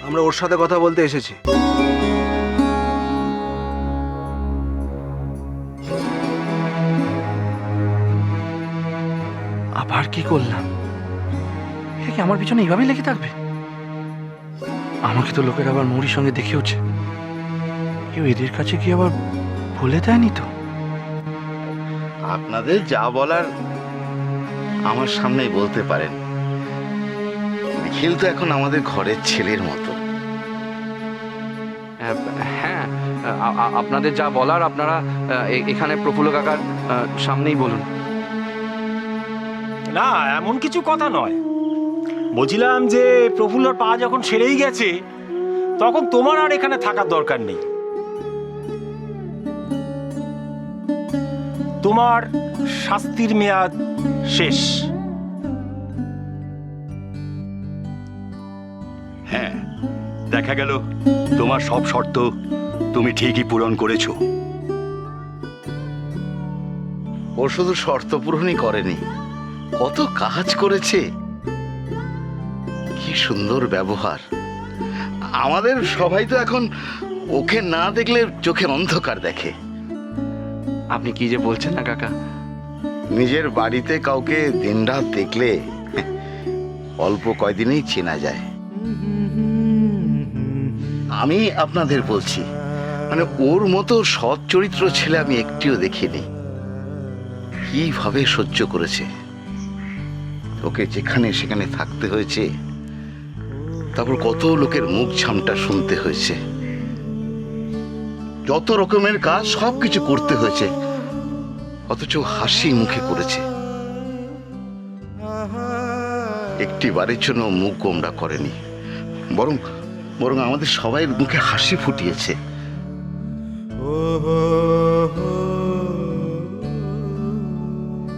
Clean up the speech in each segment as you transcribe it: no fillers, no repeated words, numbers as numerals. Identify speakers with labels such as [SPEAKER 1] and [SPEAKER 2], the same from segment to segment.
[SPEAKER 1] আমরা ওর সাথে কথা বলতে এসেছি।
[SPEAKER 2] আবার কি করলাম? এ কি আমার পিছনে এইভাবেই লেগে থাকবে? আমাকে তো লোকের আবার মৌরির সঙ্গে দেখেওছে। কেউ এদের কাছে কি আবার বলে দেয়নি তো?
[SPEAKER 3] আপনাদের যা বলার আমার সামনেই বলতে পারেন। নিখিল তো এখন আমাদের ঘরের ছেলের মতো।
[SPEAKER 2] হ্যাঁ, আপনাদের যা বলার আপনারা এখানে প্রফুল্ল কাকার সামনেই বলুন।
[SPEAKER 4] না, এমন কিছু কথা নয়। বলছিলাম যে প্রফুল্লর পা যখন সেরেই গেছে তখন তোমার আর এখানে থাকার দরকার নেই। তোমার শাস্তির মেয়াদ শেষ।
[SPEAKER 5] হ্যাঁ, দেখা গেল তোমার সব শর্ত তুমি ঠিকই পূরণ করেছো।
[SPEAKER 3] ও শুধু শর্ত পূরণই করেনি, কত কাজ করেছে। কি সুন্দর ব্যবহার। আমাদের সবাই তো এখন ওকে না দেখলে চোখে অন্ধকার দেখে।
[SPEAKER 2] আপনি কি যে বলছেন না কাকা।
[SPEAKER 3] নিজের বাড়িতে কাউকে দিনরাত দেখলে অল্প কয়দিনেই চেনা যায়। আমি আপনাদের বলছি, মানে ওর মতো সৎ চরিত্র ছেলে আমি একটিও দেখিনি। কিভাবে সহ্য করেছে, ওকে যেখানে সেখানে থাকতে হয়েছে, তারপর কত লোকের মুখ ঝামটা শুনতে হয়েছে, যত রকমের কাজ সবকিছু করতে হয়েছে, অথচ হাসি মুখে করেছে। একটি বারের জন্য মুখ গোমড়া করেনি, বরং বরং আমাদের সবাই মুখে হাসি ফুটিয়েছে।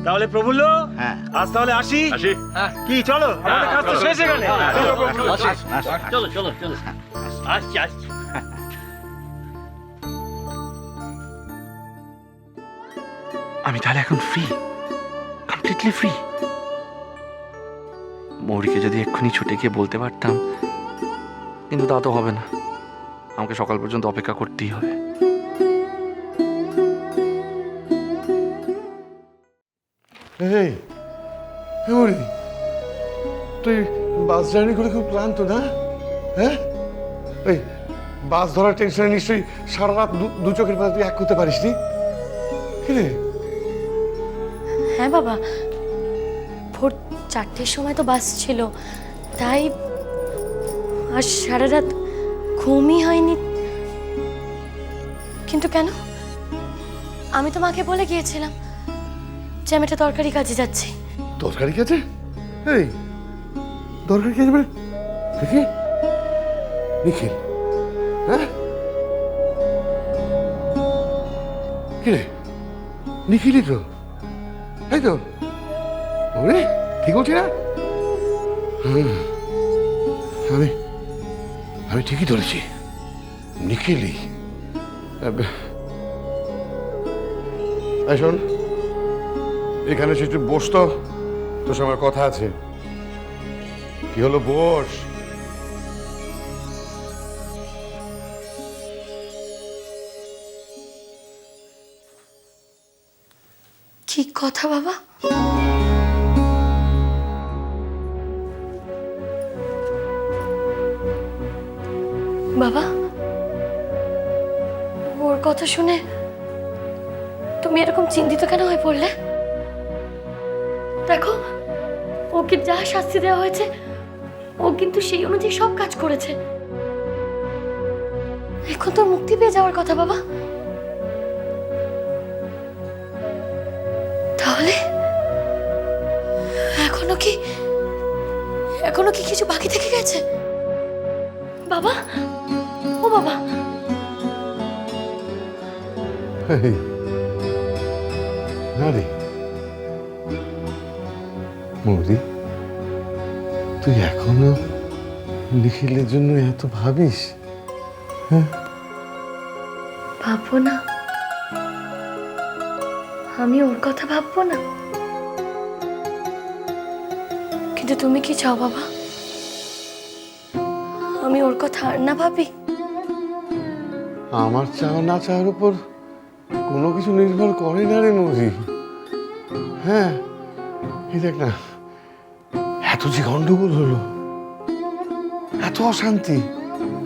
[SPEAKER 4] তাহলে প্রফুল্ল,
[SPEAKER 3] হ্যাঁ,
[SPEAKER 4] আজ তাহলে আসি। কি চলো, আমাদের কাজ তো শেষ এখানে।
[SPEAKER 6] চলো চলো চলো, আসছি আসছি।
[SPEAKER 2] আমি তাহলে এখন ফ্রি, কমপ্লিটলি ফ্রি। মৌরিকে যদি এক্ষুনি ছুটে গিয়ে বলতে পারতাম, কিন্তু তা তো হবে না। আমাকে সকাল পর্যন্ত অপেক্ষা করতেই হবে।
[SPEAKER 7] এই মৌরি, তুই বাস জার্নি করে খুব ক্লান্ত না? হ্যাঁ, এই বাস ধরার টেনশনে নিশ্চয়ই সারা রাত দু চোখের পাশে তুই এক করতে পারিস নি। কিরে?
[SPEAKER 8] হ্যাঁ বাবা, ভোর 4টের সময় তো বাস ছিল, তাই আর সারা রাত ঘুমই হয়নি। কিন্তু কেন? আমি তো মাকে বলে গিয়েছিলাম যে আমি একটা দরকারি কাজে যাচ্ছি।
[SPEAKER 7] দরকারি কাজে? এই দরকারি কাজে মানে দেখি নিখিল, হ্যাঁ কিরে? নিখিলই তো, তাই তো? ওরে ঠিক বলছি না? আমি আমি ঠিকই ধরেছি, নিখিলই। শোন, এখানে এসে একটু বস তো, তোর সঙ্গে কথা আছে। কি হলো, বস।
[SPEAKER 8] কি কথা বাবা? বাবা, ওর কথা শুনে তুমি এরকম চিন্তিত কেন হয়ে পড়লে? দেখো, ওকে যা শাস্তি দেওয়া হয়েছে ও কিন্তু সেই অনুযায়ী সব কাজ করেছে। এখন তো মুক্তি পেয়ে যাওয়ার কথা বাবা। তাহলে এখনো কি কিছু বাকি থেকে গেছে বাবা? ও বাবা,
[SPEAKER 7] না রে মৌরি, তুই এখনো নিখিলের জন্য এত ভাবিস? হ্যাঁ,
[SPEAKER 8] ভাববো না? আমি ওর কথা ভাববো না? কিন্তু তুমি কি চাও বাবা? আমি ওর কথা আর না ভাবি?
[SPEAKER 7] আমার চাওয়া না চাওয়ার উপর কোনো কিছু নির্ভর করে না রে মৌরি। হ্যাঁ, এই দেখ না, এত যে গন্ডগোল হলো, এত অশান্তি,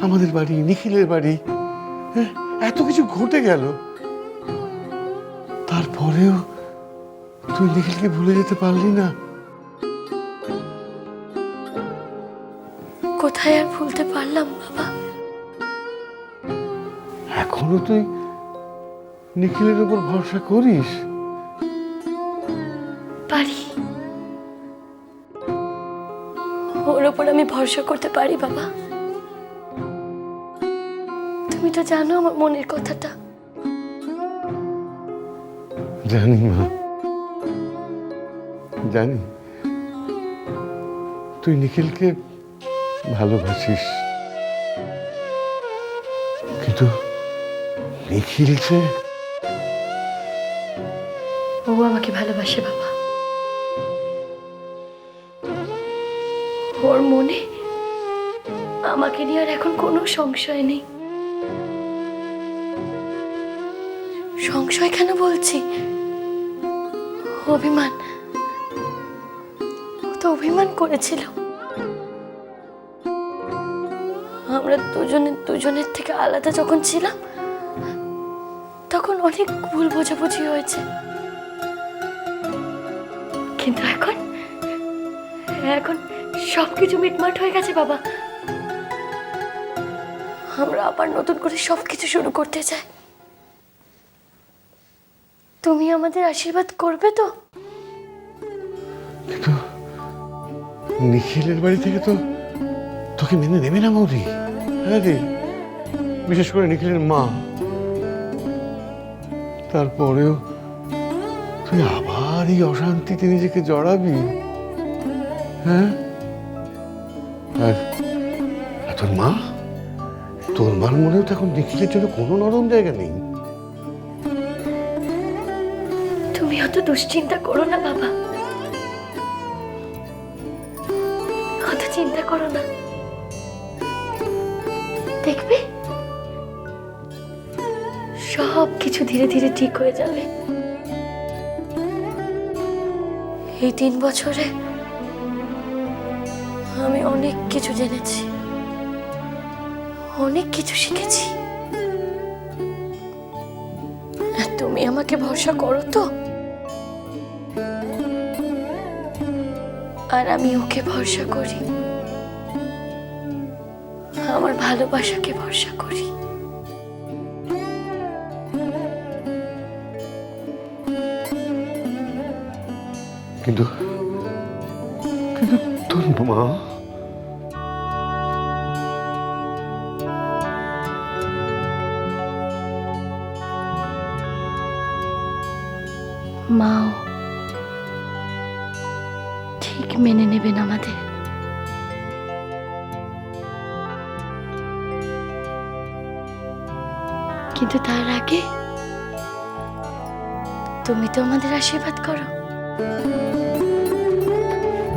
[SPEAKER 7] আমাদের বাড়ি, নিখিলের বাড়ি, হ্যাঁ, এত কিছু ঘটে গেল, তারপরেও তুই নিখিলকে ভুলে যেতে পারলি না।
[SPEAKER 8] কোথায় আর ভুলতে পারলাম বাবা?
[SPEAKER 7] এখনো তুই নিখিলের উপর ভরসা করিস?
[SPEAKER 8] পারি, ওর ওপর আমি ভরসা করতে পারি বাবা। তুমি তো জানো আমার মনের কথাটা।
[SPEAKER 7] জানি মা, জানি তুই নিখিলকে ভালোবাসিস, কিন্তু নিখিল যে
[SPEAKER 8] ও আমাকে ভালোবাসে বাবা। ওর মনে আমাকে নিয়ে আর এখন কোনো সংশয় নেই। সংশয় কেন বলছি? অভিমান, ও তো অভিমান করেছিল। আমরা দুজনের থেকে আলাদা যখন ছিলাম, তখন অনেক ভুল বোঝাবুঝি হয়েছে, কিন্তু এখন সবকিছু মিটমাট হয়ে গেছে বাবা। আমরা আবার নতুন করে সবকিছু শুরু করতে চাই। তুমি আমাদের আশীর্বাদ করবে তো?
[SPEAKER 7] কিন্তু নিখিলের বাড়ি থেকে তো তোকে মেনে নেবে না মৌরি। হ্যাঁ রে, বিশেষ করে নিখিলের মা। তারপরেও তুই আবার এই অশান্তিতে নিজেকে জড়াবি? হ্যাঁ, আর তোর মা, তোর মার মনেও তো এখন নিখিলের জন্য কোনো নরম জায়গা নেই।
[SPEAKER 8] তুমি অত দুশ্চিন্তা করো না বাবা, অত চিন্তা করো না। দেখবে সব কিছু ধীরে ধীরে ঠিক হয়ে যাবে। এই 3 বছরে আমি অনেক কিছু জেনেছি, অনেক কিছু শিখেছি। আর তুমি আমাকে ভরসা করো তো? আর আমি ওকে ভরসা করি, আমার ভালোবাসাকে ভরসা করি।
[SPEAKER 7] কিন্তু তোর মা,
[SPEAKER 8] মাও ঠিক মেনে নেবেন আমাদের। কিন্তু তার আগে তুমি তো আমাদের আশীর্বাদ করো।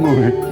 [SPEAKER 7] মৌরি।